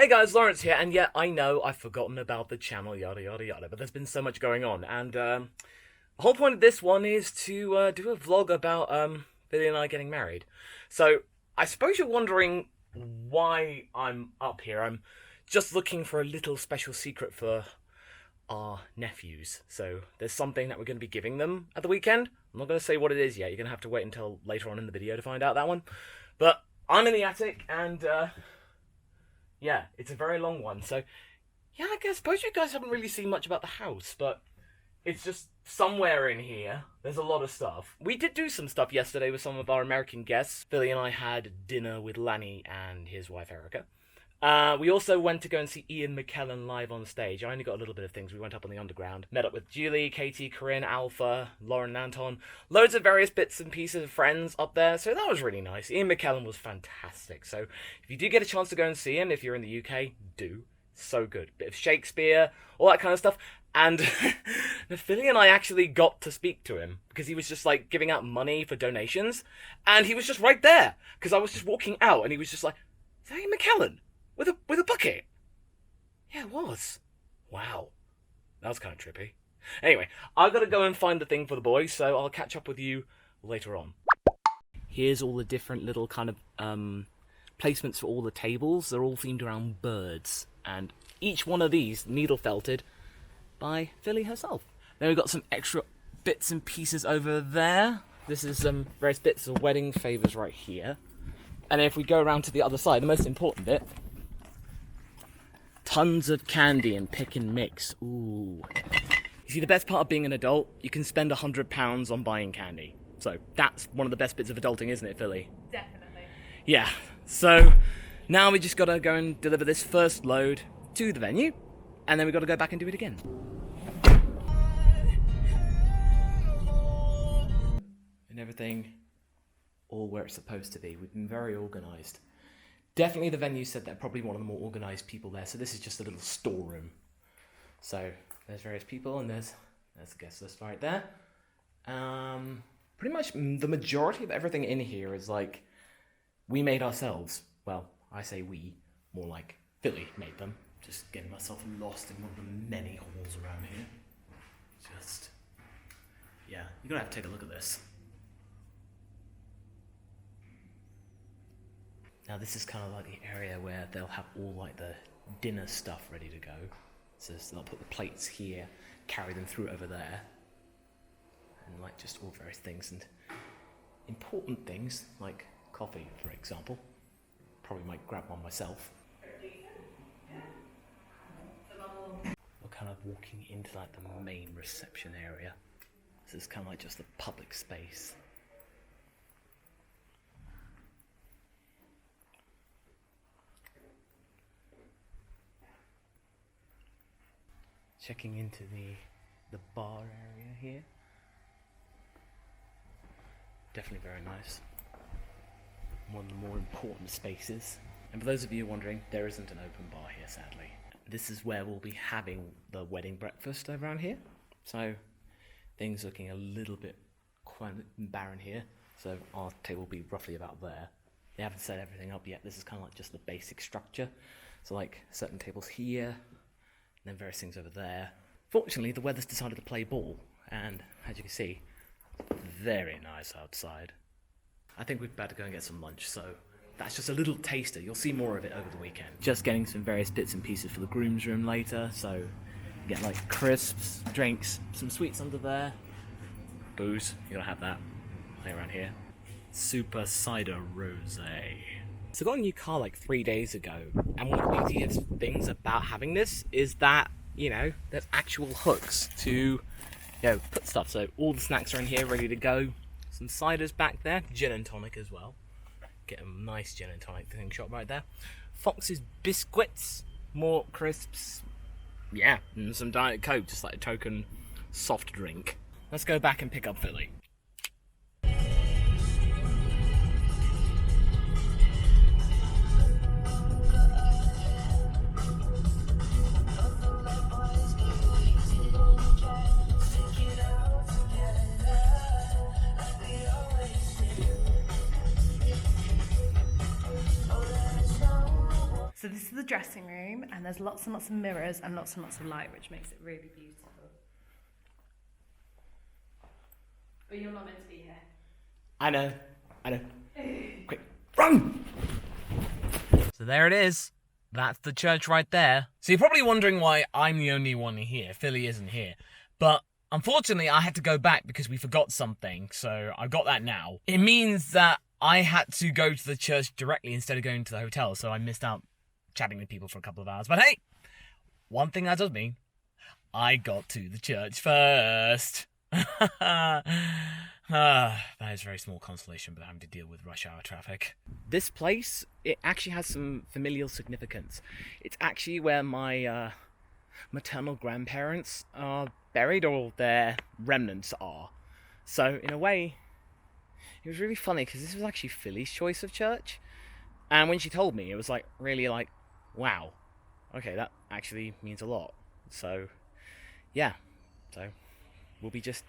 Hey guys, Lawrence here, and yeah, I know I've forgotten about the channel, yada yada yada, but there's been so much going on, and the whole point of this one is to do a vlog about Billy and I getting married. So, I suppose you're wondering why I'm up here. I'm just looking for a little special secret for our nephews. So, there's something that we're going to be giving them at the weekend. I'm not going to say what it is yet, you're going to have to wait until later on in the video to find out that one. But, I'm in the attic, and yeah, it's a very long one, so yeah, I suppose you guys haven't really seen much about the house, but it's just somewhere in here. There's a lot of stuff. We did do some stuff yesterday with some of our American guests. Billy and I had dinner with Lanny and his wife Erica. We also went to go and see Ian McKellen live on stage. I only got a little bit of things. We went up on the underground, met up with Julie, Katie, Corinne, Alpha, Lauren and Anton. Loads of various bits and pieces of friends up there, so that was really nice. Ian McKellen was fantastic, so if you do get a chance to go and see him, if you're in the UK, do. So good. Bit of Shakespeare, all that kind of stuff. And Philly and I actually got to speak to him because he was just like giving out money for donations, and he was just right there because I was just walking out and he was just like, "Is that Ian McKellen? With a bucket?" Yeah, it was. Wow. That was kind of trippy. Anyway, I've got to go and find the thing for the boys, so I'll catch up with you later on. Here's all the different little kind of placements for all the tables. They're all themed around birds. And each one of these needle felted by Philly herself. Then we've got some extra bits and pieces over there. This is some various bits of wedding favours right here. And if we go around to the other side, the most important bit, tons of candy and pick and mix. Ooh. You see, the best part of being an adult, you can spend £100 on buying candy. So that's one of the best bits of adulting, isn't it, Philly? Definitely. Yeah. So now we just got to go and deliver this first load to the venue, and then we've got to go back and do it again. And everything all where it's supposed to be. We've been very organised. Definitely the venue said they're probably one of the more organised people there, so this is just a little storeroom. So there's various people, and there's the guest list right there. Pretty much the majority of everything in here is like we made ourselves. Well, I say we, more like Philly made them. Just getting myself lost in one of the many halls around here. Just, yeah, you're gonna have to take a look at this. Now this is kind of like the area where they'll have all like the dinner stuff ready to go. So they'll put the plates here, carry them through over there. And like just all various things and important things like coffee, for example. Probably might grab one myself. We're kind of walking into like the main reception area. This is kind of like just the public space. Checking into the bar area here. Definitely very nice. One of the more important spaces. And for those of you wondering, there isn't an open bar here, sadly. This is where we'll be having the wedding breakfast over around here. So things looking a little bit quite barren here. So our table will be roughly about there. They haven't set everything up yet. This is kind of like just the basic structure. So like certain tables here, and then various things over there. Fortunately, the weather's decided to play ball, and as you can see, very nice outside. I think we'd better go and get some lunch, so that's just a little taster. You'll see more of it over the weekend. Just getting some various bits and pieces for the groom's room later, so you get like crisps, drinks, some sweets under there, booze, you gotta have that, play around here. Super cider rosé. So I got a new car like 3 days ago, and one of the easiest things about having this is that, you know, there's actual hooks to, you know, put stuff. So all the snacks are in here ready to go. Some ciders back there, gin and tonic as well. Get a nice gin and tonic thing shot right there. Fox's biscuits, more crisps, yeah, and some Diet Coke, just like a token soft drink. Let's go back and pick up Philly. So this is the dressing room, and there's lots and lots of mirrors and lots of light, which makes it really beautiful. But you're not meant to be here. I know. Quick, run! So there it is. That's the church right there. So you're probably wondering why I'm the only one here. Philly isn't here. But unfortunately, I had to go back because we forgot something. So I got that now. It means that I had to go to the church directly instead of going to the hotel. So I missed out chatting with people for a couple of hours. But hey, one thing that does mean I got to the church first. That is very small consolation with having to deal with rush hour traffic. This place, it actually has some familial significance. It's actually where my maternal grandparents are buried, or their remnants are. So in a way, it was really funny because this was actually Philly's choice of church. And when she told me, it was like really like, wow, okay, that actually means a lot. So yeah, so we'll be just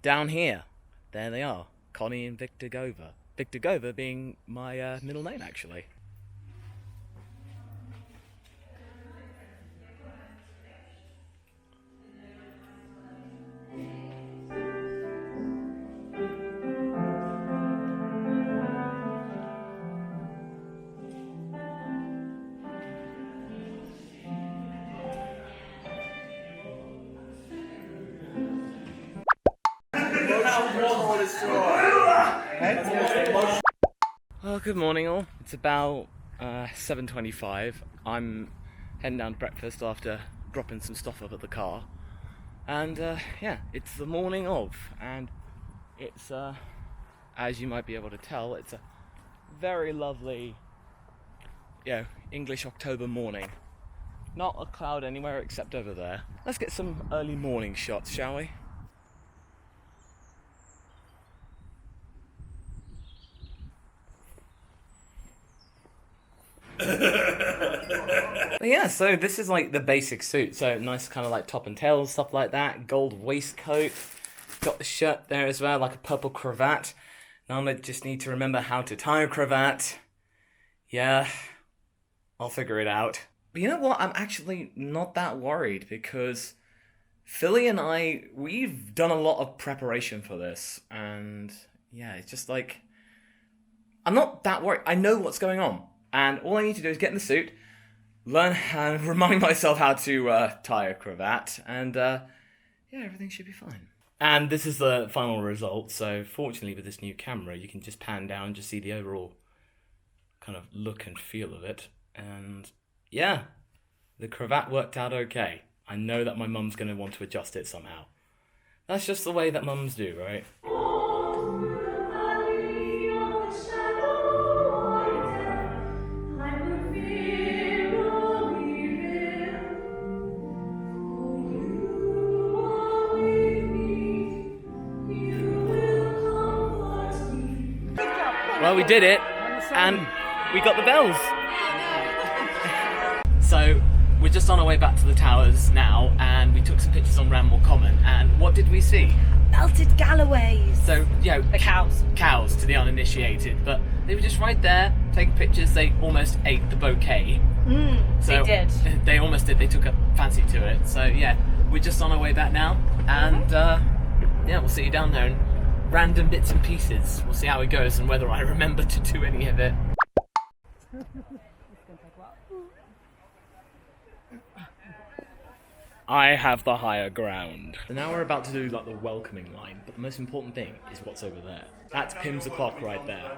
down here. There they are, Connie and Victor Gover. Victor Gover being my middle name, actually. Oh, good morning all. It's about 7:25. I'm heading down to breakfast after dropping some stuff up at the car. And yeah, it's the morning of, and it's, as you might be able to tell, it's a very lovely, English October morning. Not a cloud anywhere except over there. Let's get some early morning shots, shall we? But yeah, so this is like the basic suit. So nice kind of like top and tails, stuff like that. Gold waistcoat. Got the shirt there as well, like a purple cravat. Now I just need to remember how to tie a cravat. Yeah, I'll figure it out. But you know what? I'm actually not that worried because Philly and we've done a lot of preparation for this. And yeah, it's just like, I'm not that worried. I know what's going on. And all I need to do is get in the suit, learn how, remind myself how to tie a cravat, and yeah, everything should be fine. And this is the final result. So fortunately with this new camera, you can just pan down and just see the overall kind of look and feel of it. And yeah, the cravat worked out okay. I know that my mum's going to want to adjust it somehow. That's just the way that mums do, right? Well, we did it, and we got the bells. So, we're just on our way back to the towers now, and we took some pictures on Ramble Common, and what did we see? Melted Galloways. So, the cows. Cows to the uninitiated, but they were just right there, taking pictures. They almost ate the bouquet. They did. They almost did. They took a fancy to it. So, yeah, we're just on our way back now, and yeah, we'll see you down there. And random bits and pieces. We'll see how it goes and whether I remember to do any of it. I have the higher ground. So now we're about to do like the welcoming line, but the most important thing is what's over there. That's Pim's the clock right there.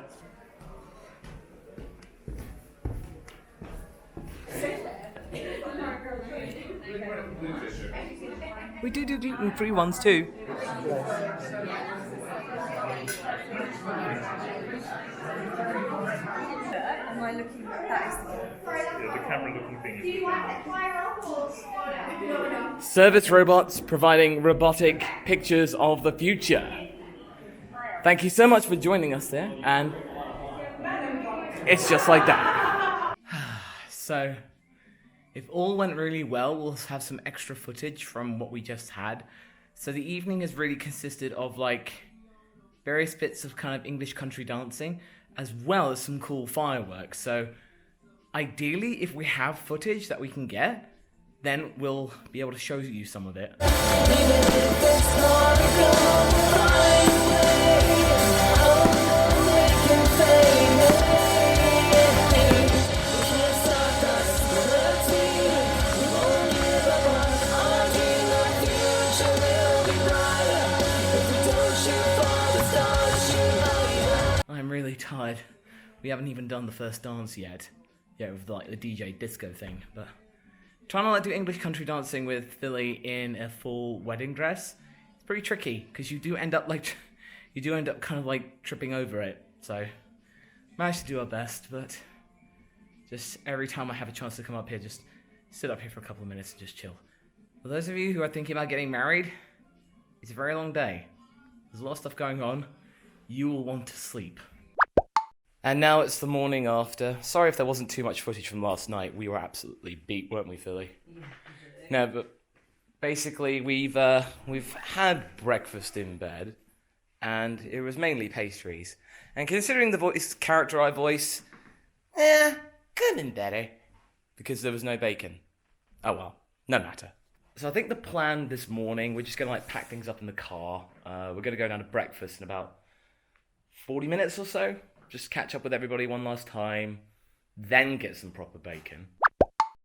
We do gluten-free ones too. Am I looking? That is the camera looking thing. Service robots providing robotic pictures of the future. Thank you so much for joining us there, and it's just like that. So, if all went really well, we'll have some extra footage from what we just had. So the evening has really consisted of like various bits of kind of English country dancing, as well as some cool fireworks. So ideally, if we have footage that we can get, then we'll be able to show you some of it. I'm really tired. We haven't even done the first dance yet. Yeah, with like the DJ disco thing, but trying to like do English country dancing with Philly in a full wedding dress, it's pretty tricky because you do end up kind of like tripping over it. So managed to do our best, but just every time I have a chance to come up here, just sit up here for a couple of minutes and just chill. For those of you who are thinking about getting married, it's a very long day. There's a lot of stuff going on. You will want to sleep. And now it's the morning after. Sorry if there wasn't too much footage from last night. We were absolutely beat, weren't we, Philly? Yeah, no, but basically we've had breakfast in bed, and it was mainly pastries. And considering the character I voice, could have been better because there was no bacon. Oh well, no matter. So I think the plan this morning, we're just gonna like pack things up in the car. We're gonna go down to breakfast in about 40 minutes or so. Just catch up with everybody one last time, then get some proper bacon.